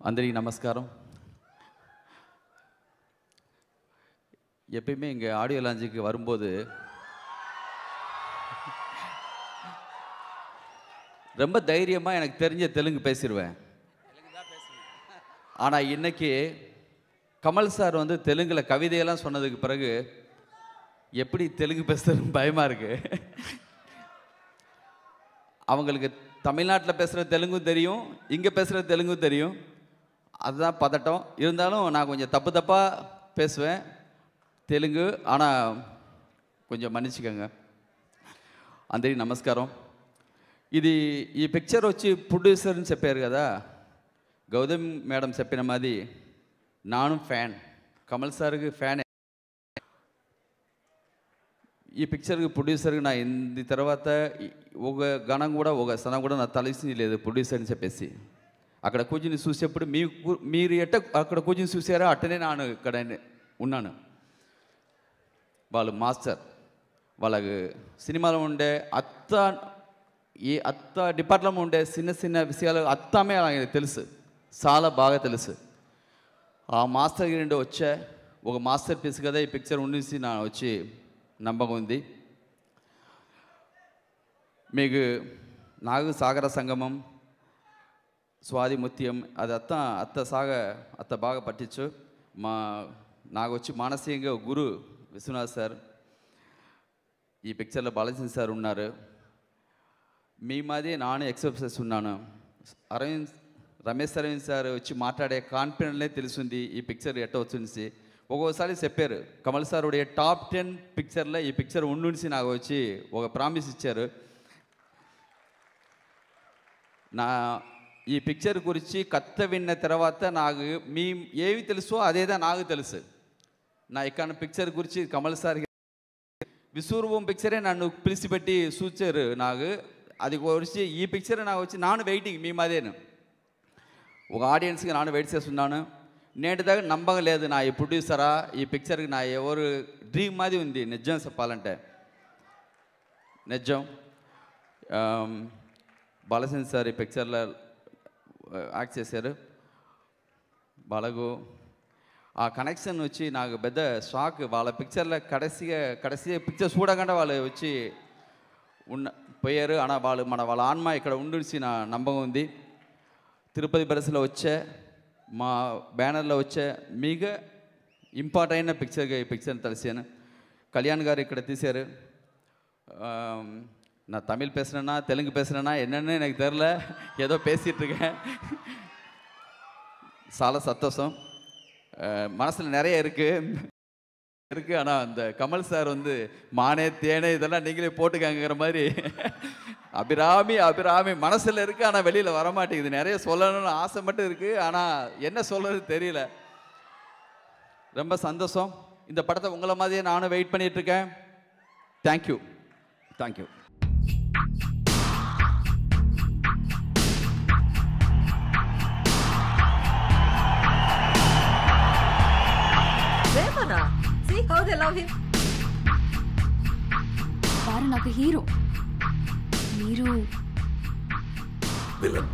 అందరికీ నమస్కారం. எப்பயுமே இங்கே ஆடியோ லான்ச்சுக்கு வரும்போது ரொம்ப தைரியமாக எனக்கு தெரிஞ்ச தெலுங்கு பேசிடுவேன். ஆனால் இன்னைக்கு கமல் சார் வந்து தெலுங்கில் கவிதையெல்லாம் சொன்னதுக்கு பிறகு எப்படி தெலுங்கு பேசுறதுன்னு பயமாக இருக்குது. அவங்களுக்கு தமிழ்நாட்டில் பேசுகிற தெலுங்கும் தெரியும், இங்கே பேசுகிற தெலுங்கும் தெரியும். அதுதான் பதட்டம். இருந்தாலும் நான் கொஞ்சம் தப்பாக பேசுவேன் తెలుగు. ஆனால் కొంచెం మన్నించుకోండి. అందరికీ నమస్కారం. ఈ పిక్చర్ వచ్చి ప్రొడ్యూసర్ అని చెప్పారు కదా, గౌతమ్ మేడం చెప్పిన మాది నాను ఫ్యాన్, కమల్ సార్కి ఫ్యాన్. ఈ పిక్చర్కి ప్రొడ్యూసర్కి నా ఇంది తర్వాత ఒక గణం కూడా ఒక సనం కూడా నా తలసి లేదు ప్రొడ్యూసర్ అని చెప్పేసి. అక్కడ కూర్చుని చూసేప్పుడు మీరు ఎట్ట అక్కడ కూర్చుని చూసారో అట్టనే నేను ఇక్కడ ఉన్నాను. వాళ్ళు మాస్టర్, వాళ్ళకి సినిమాలో ఉండే అత్త డిపార్ట్మెంట్లో ఉండే చిన్న చిన్న విషయాలు అత్తమే అలాగే తెలుసు, చాలా బాగా తెలుసు. ఆ మాస్టర్ నుండి వచ్చే ఒక మాస్టర్ పీస్ కదా ఈ పిక్చర్ ఉండేసి నా వచ్చి నమ్మకం ఉంది. మీకు నాగు సాగర సంగమం, స్వాతి ముత్యం అది అత్త బాగా పట్టించు. నాకు వచ్చి మానసికంగా గురు విశ్వనాథ్ సార్, ఈ పిక్చర్లో బాలచంద్ర సార్ ఉన్నారు. మీ మాది నాను ఎక్స్ప్రెస్ ఉన్నాను. రమేష్ అరవింద్ సార్ వచ్చి మాట్లాడే కాన్ఫిడెంట్లే తెలిసింది ఈ పిక్చర్ ఎట్ట వచ్చింది. ఒక్కోసారి చెప్పారు కమల్ సార్ ఉடைய టాప్ 10 పిక్చర్లో ఈ పిక్చర్ ఉండుంచి నాకు వచ్చి ఒక ప్రామిస్ ఇచ్చారు. నా ఈ పిక్చర్ గురించి కథ విన్న తర్వాత నాకు మీ ఏవి తెలుసో అదేదా నాకు తెలుసు. నా ఇక్కడ పిక్చర్ గురించి కమల్ సార్ విశ్వరూపం పిక్చరే నన్ను పిలిచిపెట్టి చూచారు. నాకు అది గురించి ఈ పిక్చర్ నాకు వచ్చి నాను వెయిటింగ్ మీ మాదేను ఒక ఆడియన్స్కి నాను వెయిట్ చేస్తున్నాను. నేటి దగ్గర నమ్మకం లేదు నా ఈ ప్రొడ్యూసరా ఈ పిక్చర్కి నా ఎవరు డ్రీమ్ మాది ఉంది. నిజం చెప్పాలంటే నిజం. బాలచంద్ర సార్ ఈ పిక్చర్లో యాక్ట్ చేశారు. బాలగు ఆ కనెక్షన్ వచ్చి నాకు పెద్ద షాక్. వాళ్ళ పిక్చర్లో కடைసి పిక్చర్ చూడకుండా వాళ్ళు వచ్చి పోయారు. అన్న వాళ్ళ ఆన్మ ఇక్కడ ఉండిసి నా నమ్మకం ఉంది. తిరుపతి బరసలో వచ్చే మా బ్యానర్లో వచ్చే మీకు ఇంపార్టెంట్ అయిన పిక్చర్గా ఈ పిక్చర్ని తెలిసాను. కళ్యాణ్ గారు ఇక్కడ తీశారు. நான் தமிழ் பேசுகிறேன்னா தெலுங்கு பேசுகிறேன்னா என்னென்னு எனக்கு தெரில, ஏதோ பேசிகிட்ருக்கேன். சால சந்தோஷம். மனசில் நிறைய இருக்குது. ஆனால் அந்த கமல் சார் வந்து மானே தேனே இதெல்லாம் நீங்களே போட்டுக்காங்கிற மாதிரி அபிராமி மனசில் இருக்குது. ஆனால் வெளியில் வரமாட்டேங்குது. நிறைய சொல்லணும்னு ஆசை மட்டும் இருக்குது, ஆனால் என்ன சொல்கிறது தெரியல. ரொம்ப சந்தோஷம். இந்த படத்தை உங்களை மாதிரியே நானும் வெயிட் பண்ணிகிட்ருக்கேன். Thank you. See how they love him. వారు నాకు హీరో, మీరు విలన్.